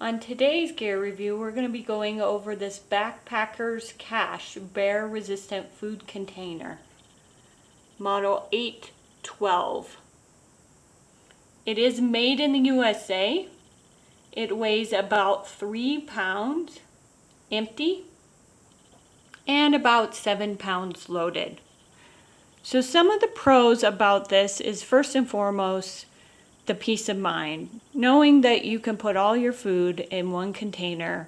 On today's gear review, we're going to be going over this Backpacker's Cache bear resistant food container, model 812. It is made in the USA. It weighs about 3 pounds empty and about 7 pounds loaded. So some of the pros about this is, first and foremost, the peace of mind, knowing that you can put all your food in one container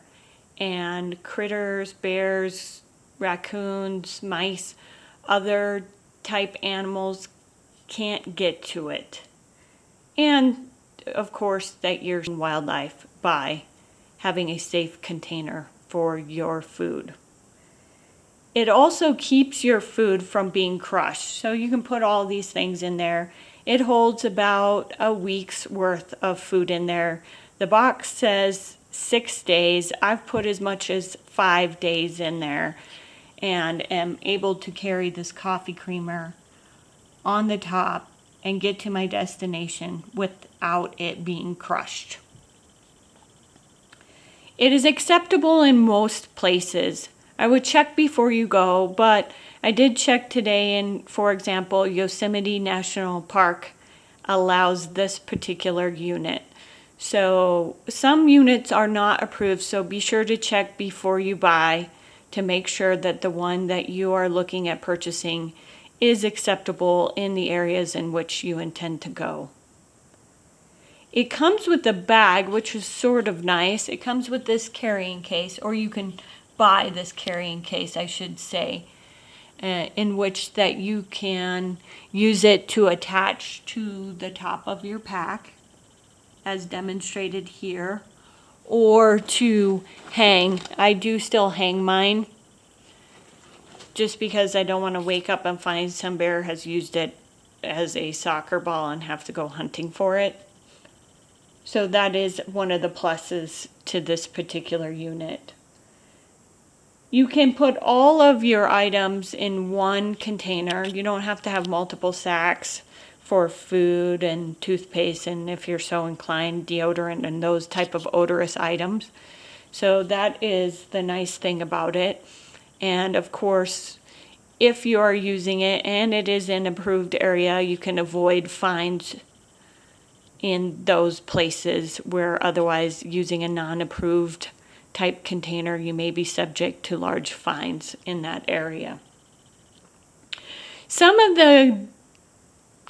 and critters, bears, raccoons, mice, other type animals can't get to it. And of course that you're wildlife by having a safe container for your food. It also keeps your food from being crushed. So you can put all these things in there. It holds about a week's worth of food in there. The box says 6 days. I've put as much as 5 days in there and am able to carry this coffee creamer on the top and get to my destination without it being crushed. It is acceptable in most places. I would check before you go, but I did check today, and for example, Yosemite National Park allows this particular unit. So some units are not approved, so be sure to check before you buy to make sure that the one that you are looking at purchasing is acceptable in the areas in which you intend to go. It comes with a bag, which is sort of nice. It comes with this carrying case, or you can buy this carrying case, I should say, in which that you can use it to attach to the top of your pack, as demonstrated here, or to hang. I do still hang mine, just because I don't want to wake up and find some bear has used it as a soccer ball and have to go hunting for it. So that is one of the pluses to this particular unit. You can put all of your items in one container. You don't have to have multiple sacks for food and toothpaste, and if you're so inclined, deodorant and those type of odorous items. So that is the nice thing about it. And of course, if you are using it and it is in an approved area, you can avoid fines in those places where otherwise using a non-approved type container, you may be subject to large fines in that area. Some of the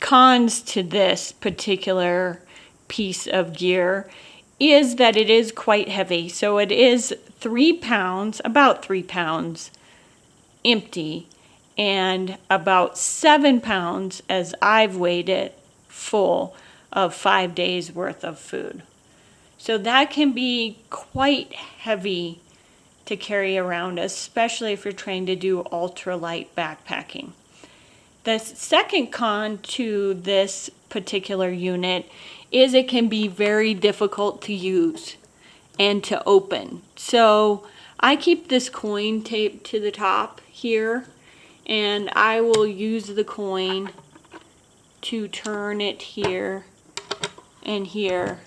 cons to this particular piece of gear is that it is quite heavy. So it is 3 pounds, about 3 pounds empty, and about 7 pounds, as I've weighed it, full of 5 days worth of food. So that can be quite heavy to carry around, especially if you're trying to do ultralight backpacking. The second con to this particular unit is it can be very difficult to use and to open. So I keep this coin taped to the top here, and I will use the coin to turn it here and here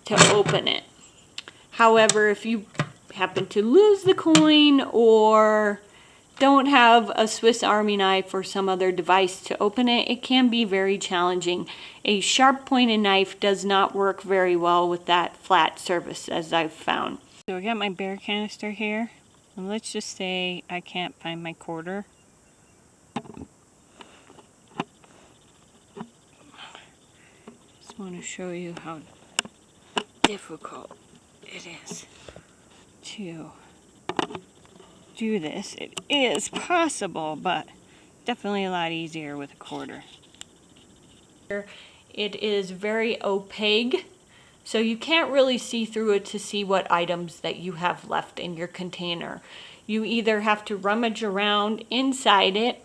to open it. However, if you happen to lose the coin or don't have a Swiss Army knife or some other device to open it, it can be very challenging. A sharp pointed knife does not work very well with that flat surface, as I've found. So I got my bear canister here, and let's just say I can't find my quarter. Just want to show you how difficult it is to do this. It is possible, but definitely a lot easier with a quarter. It is very opaque, so you can't really see through it to see what items that you have left in your container. You either have to rummage around inside it,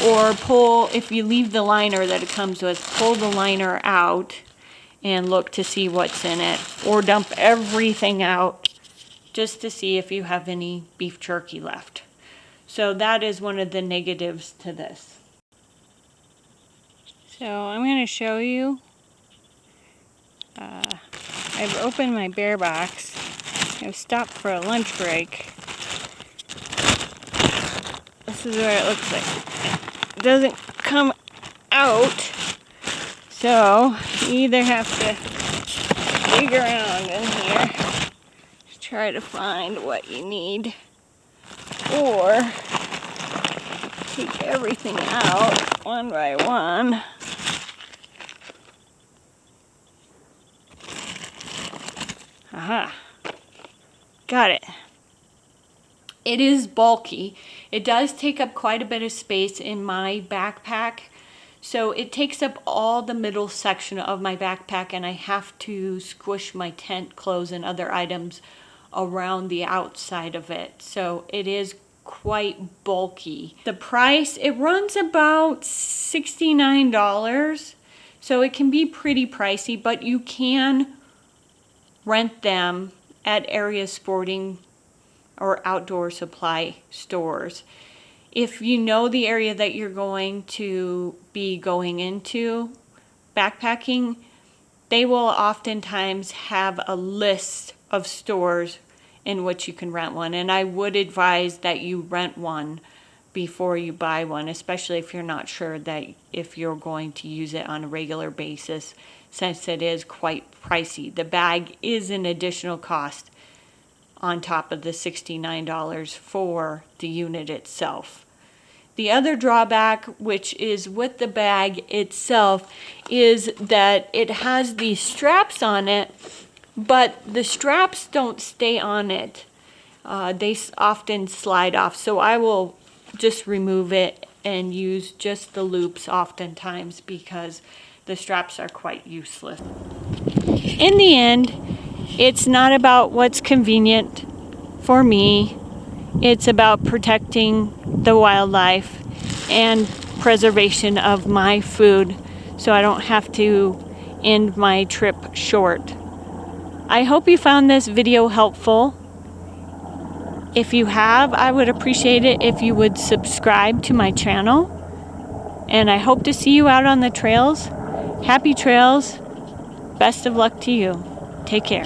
or pull, if you leave the liner that it comes with, pull the liner out and look to see what's in it, or dump everything out just to see if you have any beef jerky left. So that is one of the negatives to this. So I'm going to show you I've opened my bear box. I've stopped for a lunch break. This is what it looks like. It doesn't come out, so you either have to dig around in here to try to find what you need, or take everything out one by one. Aha, got it. It is bulky. It does take up quite a bit of space in my backpack. So it takes up all the middle section of my backpack, and I have to squish my tent clothes and other items around the outside of it. So it is quite bulky. The price, it runs about $69. So it can be pretty pricey, but you can rent them at area sporting or outdoor supply stores. If you know the area that you're going to be going into backpacking, they will oftentimes have a list of stores in which you can rent one. And I would advise that you rent one before you buy one, especially if you're not sure that if you're going to use it on a regular basis, since it is quite pricey. The bag is an additional cost on top of the $69 for the unit itself. The other drawback, which is with the bag itself, is that it has these straps on it, but the straps don't stay on it. They often slide off, so I will just remove it and use just the loops oftentimes because the straps are quite useless. In the end, it's not about what's convenient for me. It's about protecting the wildlife and preservation of my food so I don't have to end my trip short. I hope you found this video helpful. If you have, I would appreciate it if you would subscribe to my channel. And I hope to see you out on the trails. Happy trails. Best of luck to you. Take care.